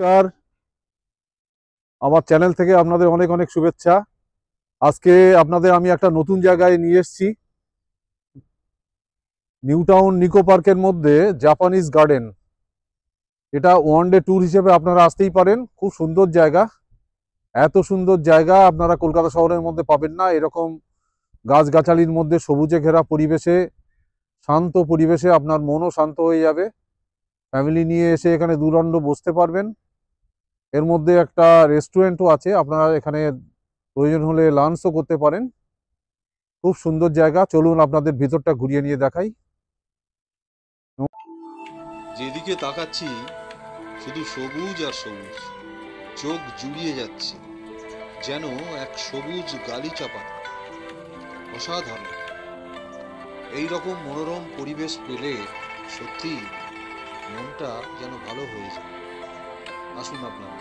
নমস্কার। আমার চ্যানেল থেকে আপনাদের অনেক অনেক শুভেচ্ছা। আজকে আপনাদের আমি একটা নতুন জায়গায় নিয়ে এসেছি। নিউ টাউন নিকো পার্কের মধ্যে জাপানিজ গার্ডেন। এটা ওয়ান ডে ট্যুর হিসেবে আপনারা আসতেই পারেন। খুব সুন্দর জায়গা। এত সুন্দর জায়গা আপনারা কলকাতা শহরের মধ্যে পাবেন না। এরকম গাছগাছালির মধ্যে সবুজে ঘেরা পরিবেশে, শান্ত পরিবেশে আপনার মনও শান্ত হয়ে যাবে। ফ্যামিলি নিয়ে এসে এখানে দুদণ্ড বসতে পারবেন। এর মধ্যে একটা রেস্টুরেন্টও আছে, আপনারা এখানে প্রয়োজন হলে লাঞ্চও করতে পারেন। খুব সুন্দর জায়গা। চলুন আপনাদের ভিতরটা ঘুরিয়ে নিয়ে দেখাই। যেদিকে তাকাচ্ছি শুধু সবুজ আর সবুজ, চোখ জুড়িয়ে যাচ্ছে যেন এক সবুজ গালিচা পাতা। অসাধারণ। এই রকম মনোরম পরিবেশ পেলে সত্যি মনটা যেন ভালো হয়ে যায়। আসুন আপনারা।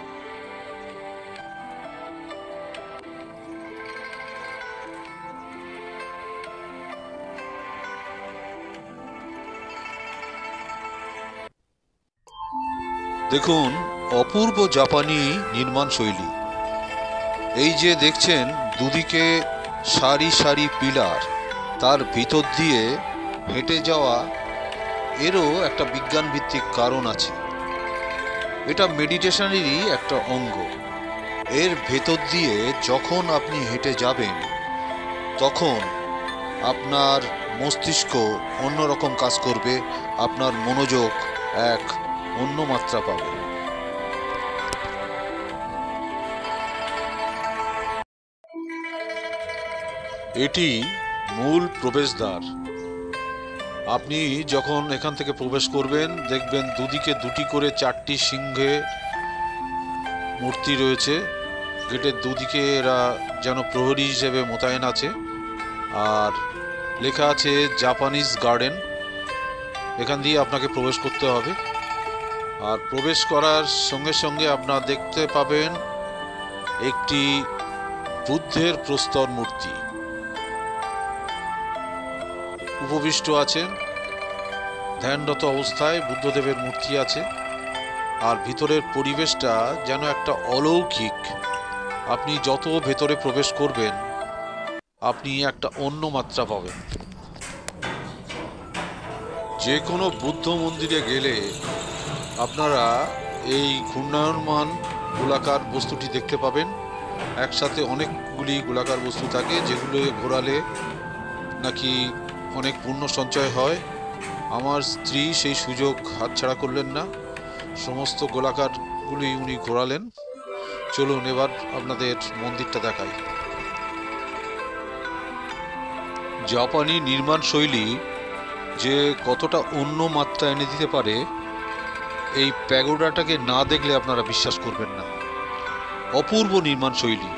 দেখুন, অপূর্ব জাপানি নির্মাণ শৈলী। এই যে দেখছেন দুদিকে সারি সারি পিলার, তার ভিতর দিয়ে হেঁটে যাওয়া, এরও একটা বিজ্ঞান ভিত্তিক কারণ আছে। এটা মেডিটেশনেরই একটা অঙ্গ। এর ভেতর দিয়ে যখন আপনি হেঁটে যাবেন তখন আপনার মস্তিষ্ক অন্যরকম কাজ করবে, আপনার মনোযোগ এক অন্য মাত্রা পাবে। এটি মূল প্রবেশদ্বার। আপনি যখন এখান থেকে প্রবেশ করবেন দেখবেন দুদিকে দুটি করে চারটি সিংহে মূর্তি রয়েছে। গেটের দুদিকে এরা যেন প্রহরী হিসেবে মোতায়েন আছে। আর লেখা আছে জাপানিজ গার্ডেন। এখান দিয়ে আপনাকে প্রবেশ করতে হবে। আর প্রবেশ করার সঙ্গে সঙ্গে আপনারা দেখতে পাবেন একটি বুদ্ধের প্রস্তর মূর্তি উপবিষ্ট আছেন। ধ্যানরত অবস্থায় বুদ্ধদেবের মূর্তি আছে। আর ভিতরের পরিবেশটা যেন একটা অলৌকিক। আপনি যত ভেতরে প্রবেশ করবেন আপনি একটা অন্য মাত্রা পাবেন। যে কোনো বুদ্ধ মন্দিরে গেলে আপনারা এই ঘূর্ণায়মান গোলাকার বস্তুটি দেখতে পাবেন। একসাথে অনেকগুলি গোলাকার বস্তু থাকে, যেগুলো ঘোরালে নাকি অনেক পুণ্য সঞ্চয় হয়। আমার স্ত্রী সেই সুযোগ হাতছাড়া করলেন না, সমস্ত গোলাকারগুলি উনি ঘোরালেন। চলুন এবার আপনাদের মন্দিরটা দেখাই। জাপানি নির্মাণ শৈলী যে কতটা অন্য মাত্রা এনে দিতে পারে এই প্যাগোডাটাকে না দেখলে আপনারা বিশ্বাস করবেন না। অপূর্ব নির্মাণ শৈলী,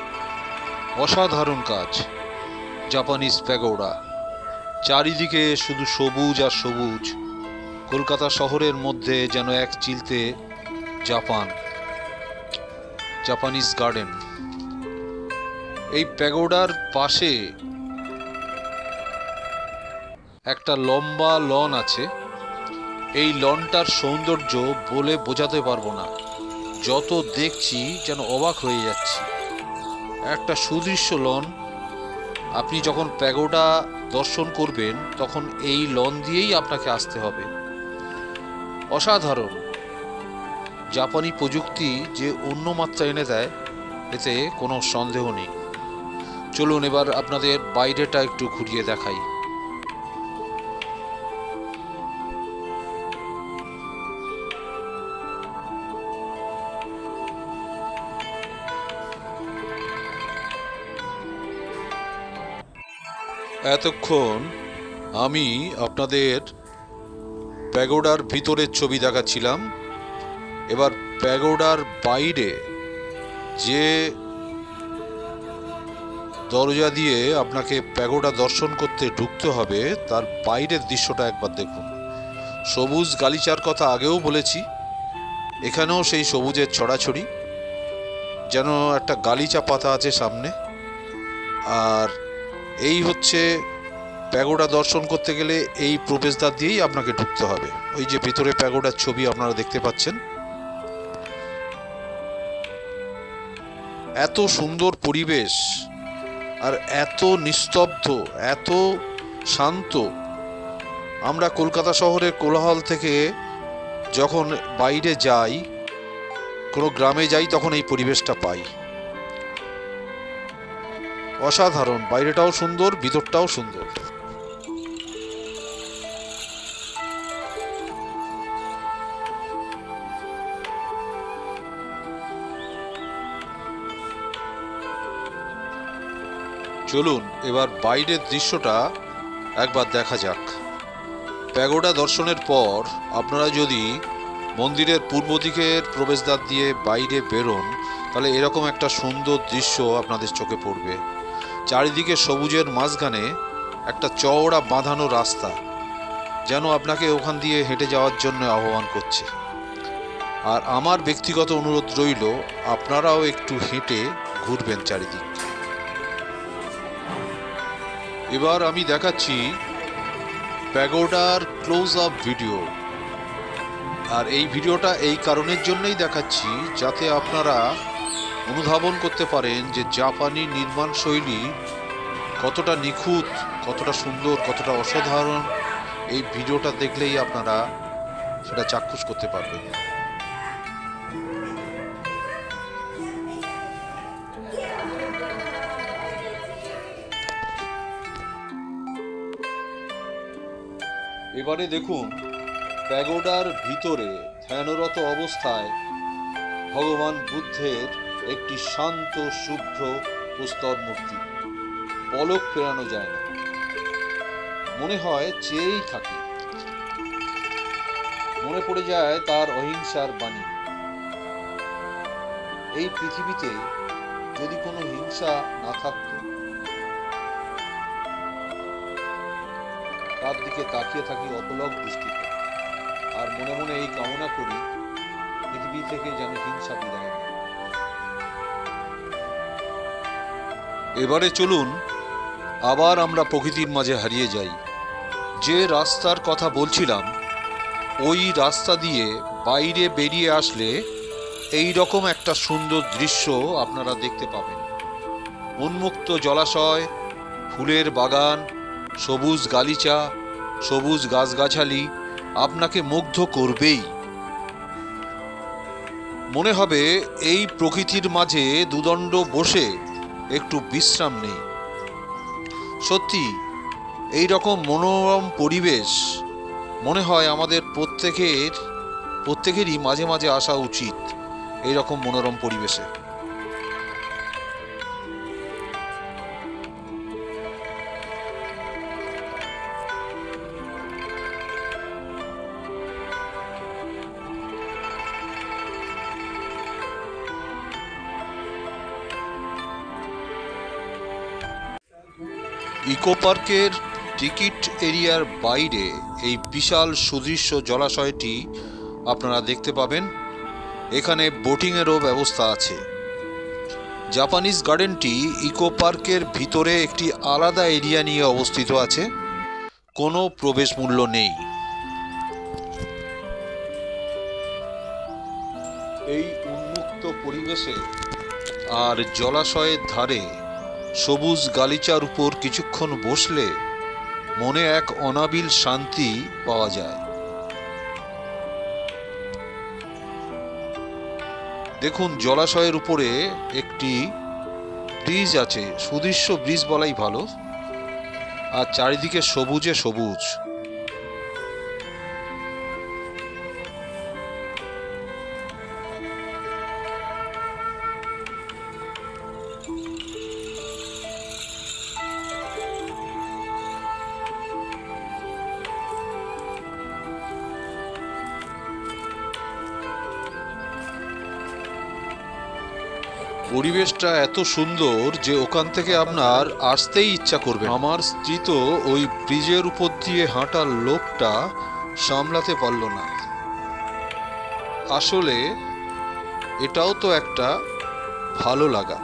অসাধারণ কাজ। জাপানিজ প্যাগোডা, চারিদিকে শুধু সবুজ আর সবুজ। কলকাতা শহরের মধ্যে যেন এক চিলতে জাপান। Japanese garden. এই প্যাগোডার পাশে একটা লম্বা লন আছে। এই লনটার সৌন্দর্য বলে বোঝাতে পারবো না। যত দেখছি যেন অবাক হয়ে যাচ্ছি। একটা সুদৃশ্য লন। আপনি যখন প্যাগোডা দর্শন করবেন তখন এই লন দিয়েই আপনাকে আসতে হবে। অসাধারণ। জাপানি প্রযুক্তি যে অন্য মাত্রা এনে দেয় এতে কোনো সন্দেহ নেই। চলুন এবার আপনাদের বাইরেটা একটু ঘুরিয়ে দেখাই। এতক্ষণ আমি আপনাদের প্যাগোডার ভিতরের ছবি দেখাচ্ছিলাম। এবার প্যাগোডার বাইরে যে দরজা দিয়ে আপনাকে প্যাগোডা দর্শন করতে ঢুকতে হবে তার বাইরের দৃশ্যটা একবার দেখুন। সবুজ গালিচার কথা আগেও বলেছি, এখানেও সেই সবুজের ছড়াছড়ি। যেন একটা গালিচা পাতা আছে সামনে। আর এই হচ্ছে প্যাগোডা দর্শন করতে গেলে এই প্রবেশদ্বার দিয়েই আপনাকে ঢুকতে হবে। ওই যে ভিতরে প্যাগোডার ছবি আপনারা দেখতে পাচ্ছেন। এত সুন্দর পরিবেশ আর এত নিস্তব্ধ, এত শান্ত। আমরা কলকাতা শহরের কোলাহল থেকে যখন বাইরে যাই, কোনো গ্রামে যাই, তখন এই পরিবেশটা পাই। অসাধারণ, বাইরেটাও সুন্দর, ভিতরটাও সুন্দর। চলুন এবার বাইরের দৃশ্যটা একবার দেখা যাক। প্যাগোডা দর্শনের পর আপনারা যদি মন্দিরের পূর্ব দিকের প্রবেশদ্বার দিয়ে বাইরে বেরোন, তাহলে এরকম একটা সুন্দর দৃশ্য আপনাদের চোখে পড়বে। চারিদিকে সবুজের মাঝখানে একটা চওড়া বাঁধানো রাস্তা, যেন আপনাকে ওখান দিয়ে হেঁটে যাওয়ার জন্য আহ্বান করছে। আর আমার ব্যক্তিগত অনুরোধ রইল, আপনারাও একটু হেঁটে ঘুরবেন চারিদিক। এবার আমি দেখাচ্ছি প্যাগোডার ক্লোজ আপ ভিডিও। আর এই ভিডিওটা এই কারণের জন্যই দেখাচ্ছি, যাতে আপনারা অনুধাবন করতে পারেন যে জাপানি নির্মাণ শৈলী কতটা নিখুঁত, কতটা সুন্দর, কতটা অসাধারণ। এই ভিডিওটা দেখলেই আপনারা সেটা চাক্ষুষ করতে পারবেন। এবারে দেখুন প্যাগোডার ভিতরে ধ্যানরত অবস্থায় ভগবান বুদ্ধের একটি শান্ত শুভ্র প্রস্তর মূর্তি। পলক ফেরানো যায় না, মনে হয় চেয়েই থাকে। মনে পড়ে যায় তার অহিংসার বাণী। এই পৃথিবীতে যদি কোনো হিংসা না থাকতো, তার দিকে তাকিয়ে থাকি অপলক দৃষ্টিতে, আর মনে মনে এই কামনা করি পৃথিবী থেকে যেন হিংসা বিদায় নেয়। এবারে চলুন আবার আমরা প্রকৃতির মাঝে হারিয়ে যাই। যে রাস্তার কথা বলছিলাম, ওই রাস্তা দিয়ে বাইরে বেরিয়ে আসলে এই রকম একটা সুন্দর দৃশ্য আপনারা দেখতে পাবেন। উন্মুক্ত জলাশয়, ফুলের বাগান, সবুজ গালিচা, সবুজ গাছগাছালি আপনাকে মুগ্ধ করবেই। মনে হবে এই প্রকৃতির মাঝে দুদণ্ড বসে একটু বিশ্রাম নেই। সত্যি এই রকম মনোরম পরিবেশ মনে হয় আমাদের প্রত্যেকেরই মাঝে মাঝে আসা উচিত এই রকম মনোরম পরিবেশে। ইকো পার্কের টিকিট এরিয়ার বাইরে এই বিশাল সুদৃশ্য জলাশয়টি আপনারা দেখতে পাবেন। এখানে বোটিংয়েরও ব্যবস্থা আছে। জাপানিজ গার্ডেনটি ইকো পার্কের ভিতরে একটি আলাদা এরিয়া নিয়ে অবস্থিত আছে। কোনো প্রবেশ মূল্য নেই। এই উন্মুক্ত পরিবেশে আর জলাশয়ের ধারে সবুজ গালিচার উপর কিছুক্ষণ বসলে মনে এক অনাবিল শান্তি পাওয়া যায়। দেখুন জলাশয়ের উপরে একটি ব্রিজ আছে, সুদৃশ্য ব্রিজ বলাই ভালো, আর চারিদিকে সবুজে সবুজ। পরিবেশটা এত সুন্দর যে ওখান থেকে আপনার আসতেই ইচ্ছা করবে। আমার স্ত্রী তো ওই ব্রিজের উপর দিয়ে হাঁটার লোভটা সামলাতে পারল না। আসলে এটাও তো একটা ভালো লাগা।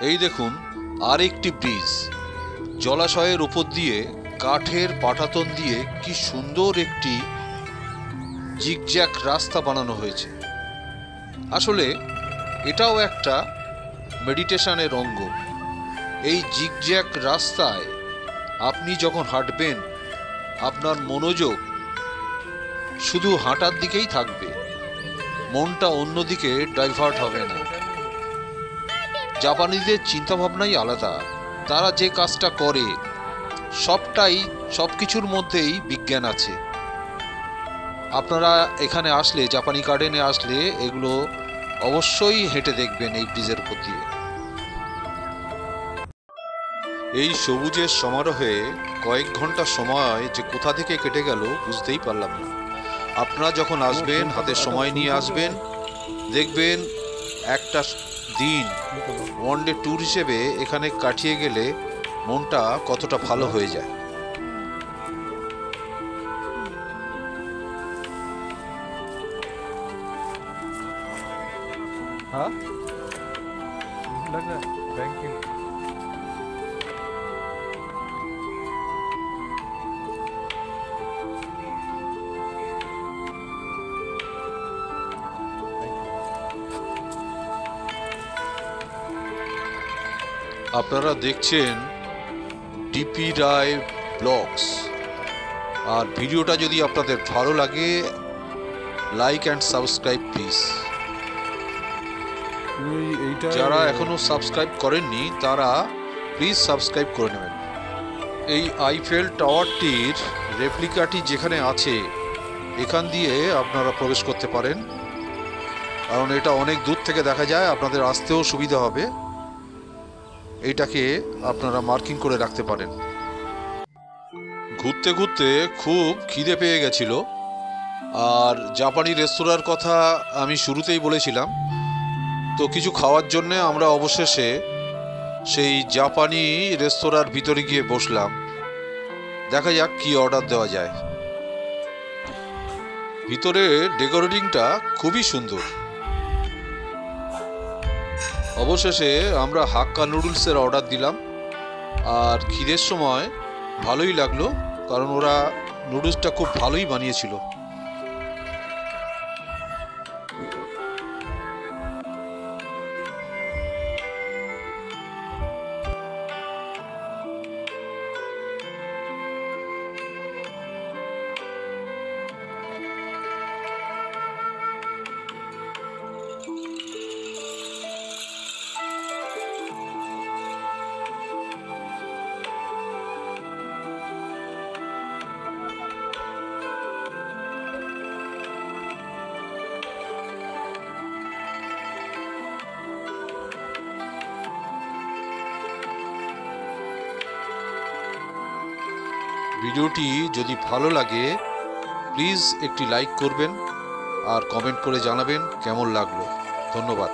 এই দেখুন আরেকটি ব্রিজ, জলাশয়ের উপর দিয়ে কাঠের পাটাতন দিয়ে কি সুন্দর একটি জিগজ্যাগ রাস্তা বানানো হয়েছে। আসলে এটাও একটা মেডিটেশনের অঙ্গ। এই জিগজ্যাগ রাস্তায় আপনি যখন হাঁটবেন, আপনার মনোযোগ শুধু হাঁটার দিকেই থাকবে, মনটা অন্যদিকে ডাইভার্ট হবে না। জাপানিদের চিন্তাভাবনাই আলাদা। তারা যে কাজটা করে সব কিছুর মধ্যেই বিজ্ঞান আছে। আপনারা এখানে আসলে, জাপানি গার্ডেনে আসলে এগুলো অবশ্যই হেঁটে দেখবেন এই ব্রিজের উপর দিয়ে। এই সবুজের সমারোহে কয়েক ঘন্টা সময় যে কোথা থেকে কেটে গেল বুঝতেই পারলাম না। আপনারা যখন আসবেন, হাতে সময় নিয়ে আসবেন, দেখবেন একটা দিন ওয়ান ডে ট্যুর হিসেবে এখানে কাটিয়ে গেলে মনটা কতটা ভালো হয়ে যায়। हाँ लग रहा है बैंकिंग। আপনারা দেখছেন ডিপি রায় ব্লগস। আর ভিডিওটা যদি আপনাদের ভালো লাগে, লাইক অ্যান্ড সাবস্ক্রাইব প্লিজ। যারা এখনো সাবস্ক্রাইব করেননি তারা প্লিজ সাবস্ক্রাইব করে নেবেন। এই আইফেল টাওয়ারটির রেপ্লিকাটি যেখানে আছে, এখান দিয়ে আপনারা প্রবেশ করতে পারেন, কারণ এটা অনেক দূর থেকে দেখা যায়, আপনাদের আসতেও সুবিধা হবে। এইটাকে আপনারা মার্কিং করে রাখতে পারেন। ঘুরতে ঘুরতে খুব খিদে পেয়ে গেছিল, আর জাপানি রেস্তোরাঁর কথা আমি শুরুতেই বলেছিলাম। তো কিছু খাওয়ার জন্য আমরা অবশেষে সেই জাপানি রেস্তোরাঁর ভিতরে গিয়ে বসলাম। দেখা যাক কি অর্ডার দেওয়া যায়। ভিতরে ডেকোরেটিংটা খুবই সুন্দর। অবশেষে আমরা হাক্কা নুডলসের অর্ডার দিলাম, আর খিদের সময় ভালোই লাগলো, কারণ ওরা নুডলসটা খুব ভালোই বানিয়েছিল। ভিডিওটি যদি ভালো লাগে প্লিজ একটি লাইক করবেন আর কমেন্ট করে জানাবেন কেমন লাগলো। ধন্যবাদ।